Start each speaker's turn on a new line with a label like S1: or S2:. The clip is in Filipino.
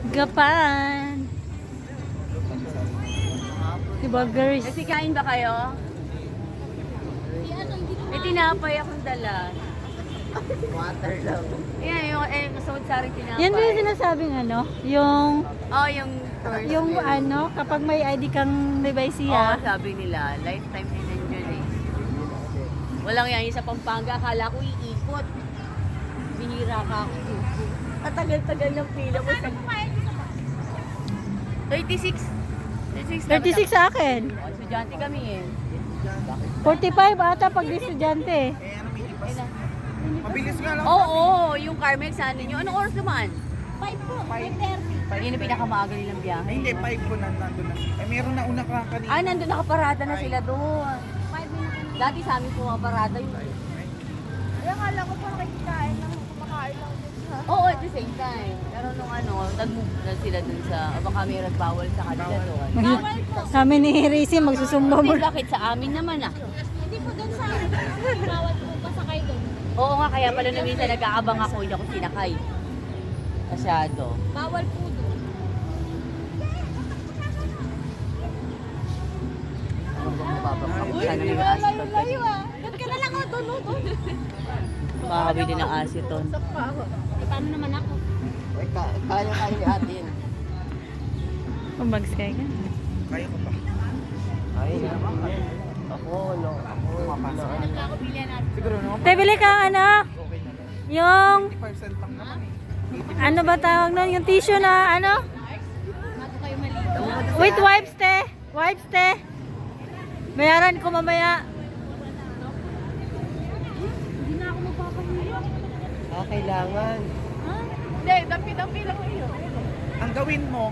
S1: Gapan. Diba, girls?
S2: Kasi kain ba kayo? May tinapay akong dala.
S3: Water lang.
S2: Yan, yung masawad-saring tinapay.
S1: Yan ba yung sinasabing ano? Yung,
S2: Oh, yung first.
S1: yung ano, kapag may ID kang device
S2: Oo,
S1: siya.
S2: sabi nila, lifetime din nandiyan eh. Walang yan, yung sa Pampanga, akala ko iikot. Bihira ka ako. Katagal-tagal ng pila mo. 36.
S1: 36 sa akin.
S2: Oh, estudyante kami eh.
S1: 45 ata pag estudyante.
S3: Mabilis nga lang.
S2: Oo, yung Carmex sa ano nyo. Anong oras naman?
S4: 5 po, 5:30.
S2: Yun ang pinakamaaga nilang biyahe.
S3: Ay, hindi, 5 po nandun na. Ay, meron na una ka kanina.
S2: Ah, nandun nakaparada na sila doon.
S4: 5 minutes.
S2: Dati sa amin pumaparada yun.
S4: Ay, akala ko pa nakikikain lang, kumakain lang din sa...
S2: Oo, at the same time. Pero nung ano, nag-move na sila dun sa, abang kameras bawal sa kanila doon.
S1: Kami ni Rizzy magsusumba mo.
S2: Hindi, bakit sa amin naman ah?
S4: Hindi po doon sa akin. Bawal po pasakay doon.
S2: Oo nga, kaya pala nung minsan nag-aabang ako, hindi ako sinakay. Masyado.
S4: Bawal po doon.
S2: Ano bang mababangkak? Sana may aceton ka din.
S4: Doon ka na lang o, doon.
S2: Makakabili ng aceton.
S4: Paano naman ako?
S3: Ay, kaya ni ate yun.
S1: Pumbags kayo ka.
S3: Kaya ko pa. Kaya na. Ako, no. Ako, mapasok. Siguro, no?
S1: Te, bili ka ano?
S3: Okay na lang.
S1: Yung,
S3: 50% lang naman eh.
S1: ano ba tawag nun? Yung tissue na ano?
S4: Bago kayo maligo.
S1: Wait, wipes te. Wipes te. Bayaran ko mamaya.
S4: Hindi na ako magpapahiya.
S3: Kailangan.
S4: Hindi, dampi-dampi lang kayo.
S3: Ang gawin mo,